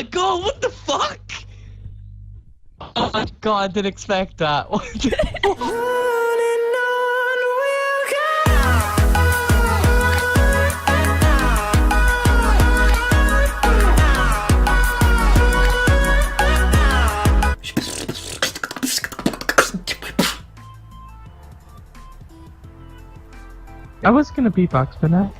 my god, what the fuck? Oh my god, I didn't expect that. What the fuck? I was gonna beatbox, but now.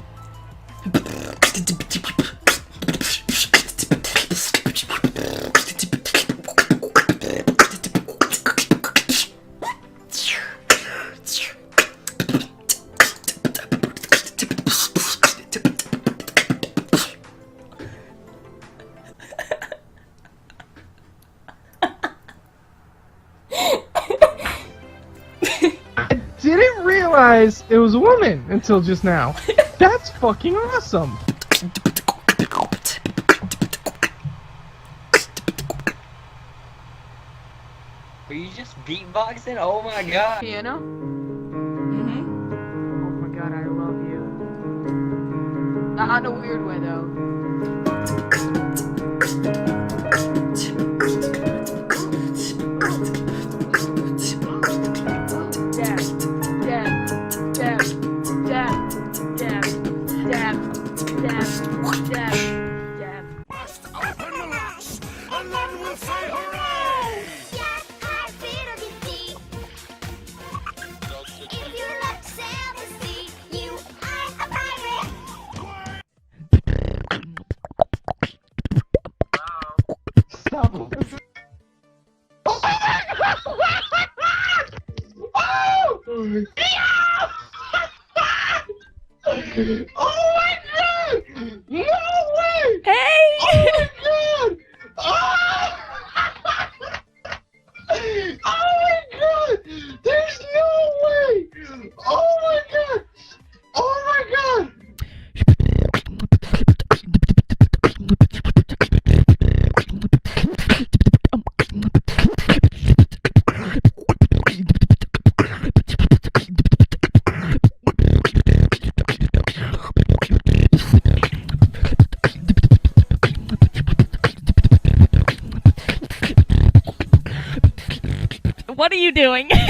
Didn't realize it was a woman until just now. That's fucking awesome. Were you just beatboxing? Oh my god. Piano? Mm-hmm. Oh my god, I love you. Not in a weird way though. Bust open the latch, and then we'll say hooray! Yes, I feel the sea. If you look sad to see, you are a pirate. Stop. Oh! Oh my god! No way! Hey! Oh my god! Oh! Oh my god! There's no way! Oh my god! Oh my god! What are you doing? Hey,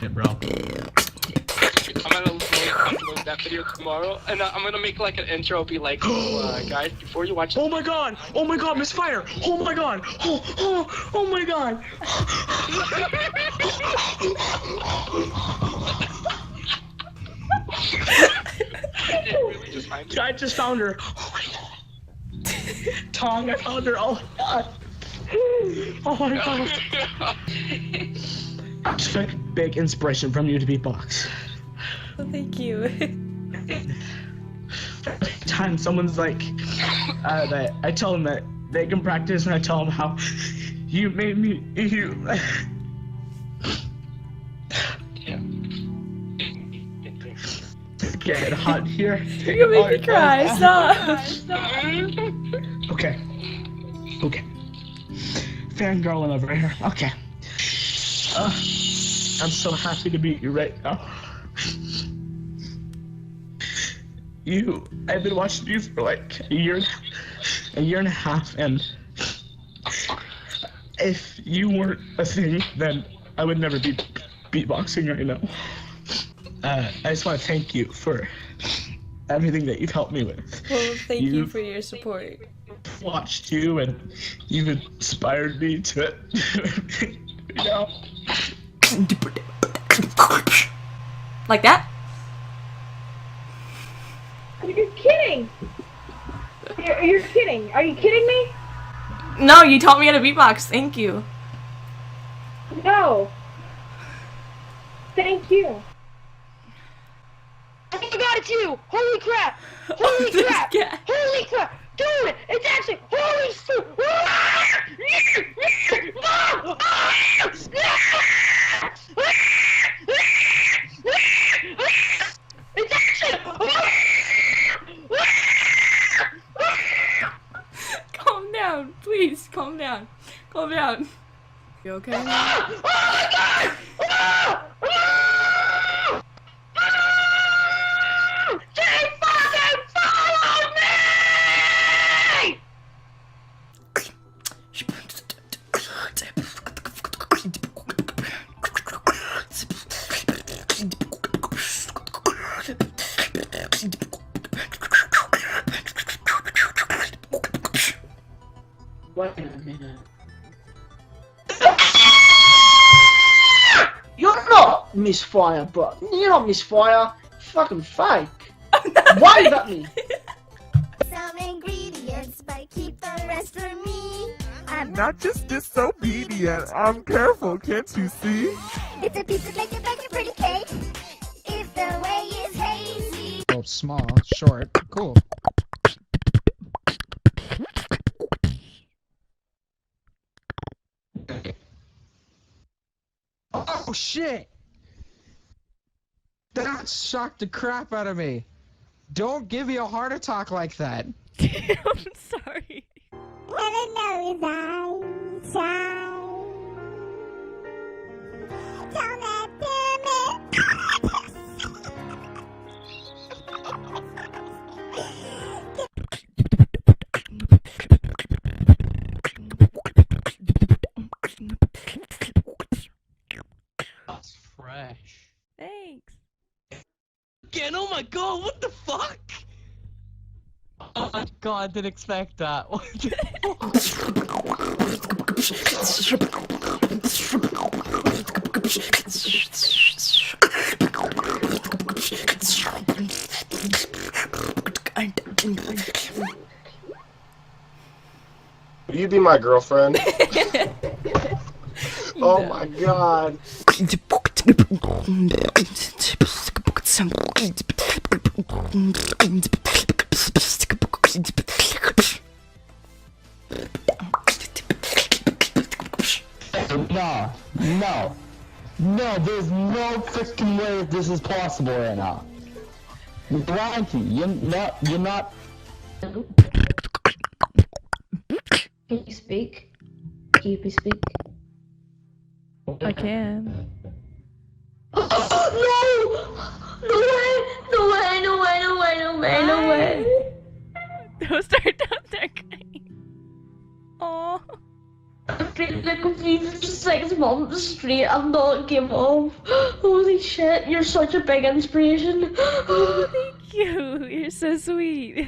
bro. I'm gonna upload that video tomorrow, and I'm gonna make like an intro, be like, guys, before you watch. Oh my god! Oh my god, Misfire! Oh my god! Oh my god! I just found her. Oh my god. Tong, I found her. Oh my god. Oh my god. Expect big inspiration from you to beatbox. Well, thank you. Time someone's like, that I tell them that they can practice, and I tell them how you made me, you. Get hot here. You're gonna make me cry. Stop. Okay. Okay. Fangirling over here. Okay. I'm so happy to meet you right now. I've been watching you for like a year and a half, and if you weren't a thing, then I would never be beatboxing right now. I just want to thank you for everything that you've helped me with. Well, thank you for your support. Watched you, and you've inspired me to, you know. Like that? You're kidding! You're kidding. Are you kidding me? No, you taught me how to beatbox. Thank you. No. Thank you. Oh my god, it's you! Holy crap! Holy crap! Yeah. Holy crap! Dude, it's actually holy shit! It's actually. Calm down, please. Calm down. Calm down. You okay? Oh my god! They fucking followed me! Wait a minute. You're not Misfire, bro. You're not Misfire. Fucking fake. Wave at me. Some ingredients, but keep the rest for me. I'm Not just disobedient, I'm careful, can't you see? It's a piece of cake to bake a pretty cake. If the way is hazy. Oh, small, short, cool. Oh shit! That shocked the crap out of me. Don't give me a heart attack like that. I'm sorry. Heaven knows I'm shy. Don't have That's fresh. Thanks. Again, oh my god, what the fuck? Oh my god, I didn't expect that. What the Will you be my girlfriend? Oh my god. No, there's no freaking way that this is possible right now. You're lying to me. You're not. Can you speak? Can you please speak? I can. No! No way! No way! No way! No way! No way! No way! Don't start down there crying. Aww. I feel like I'm for 6 months straight. I'm not give off. Holy shit! You're such a big inspiration. Thank you. You're so sweet.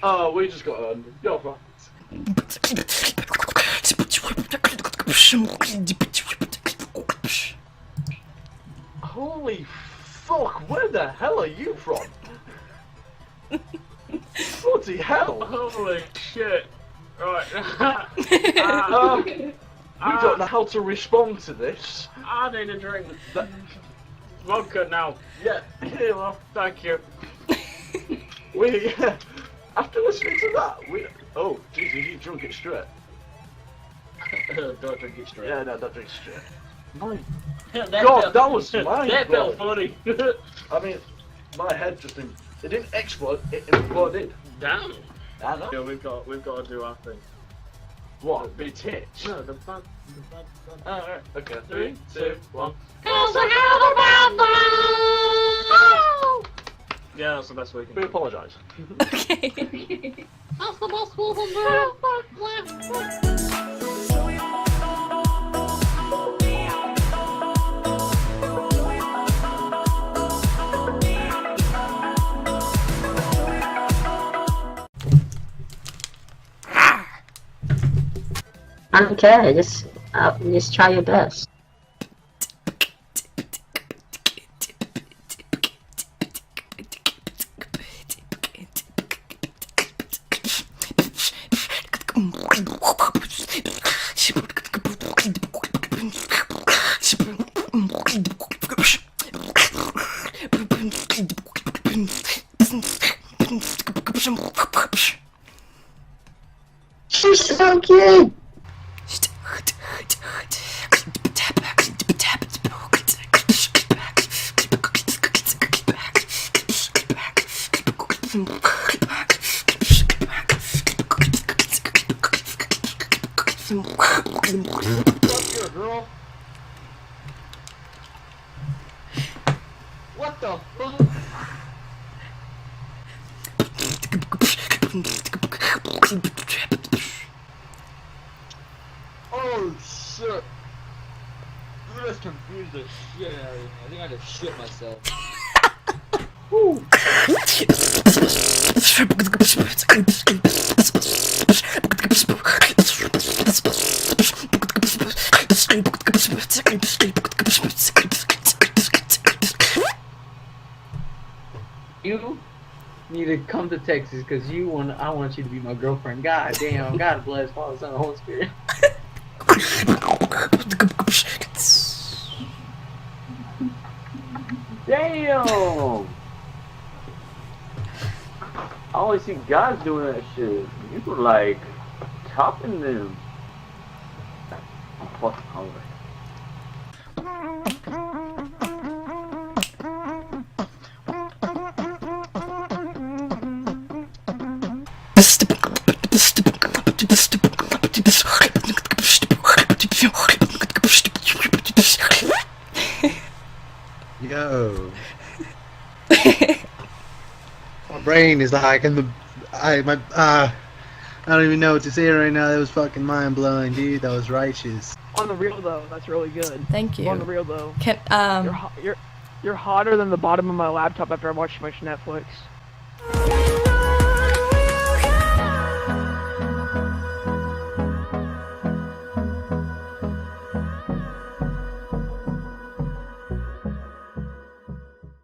Oh, we just got on. You're right. Holy fuck, where the hell are you from? Bloody hell! Holy shit. Right. We don't know how to respond to this. I need a drink. Vodka now. Yeah, here, well, Thank you. we, after listening to that, we, oh, Jesus, you drunk it straight. Don't drink it straight. Yeah, no, don't drink it straight. My That God, that was mind That felt blowing. funny. I mean, my head just, it didn't explode, it imploded. Damn. I know. Yeah, we've got to do our thing. What, be tits? No, the bad. Alright, okay, 3, 2, 1. Yeah, that's the best we can We do. apologise. Okay. That's the best we can do. I don't care. Just try your best. She's so cute! Girl. What the fuck? the shit out of me. I think I just shit myself. You need to come to Texas because I want you to be my girlfriend. God damn, God bless Father, Son, and Holy Spirit. Damn! I always see guys doing that shit. You were like topping them. I'm fucking hungry. Yo. My brain is like I don't even know what to say right now. That was fucking mind blowing, dude. That was righteous. On the real though, that's really good. Thank you. On the real though. Can You're hotter than the bottom of my laptop after I watch too much Netflix.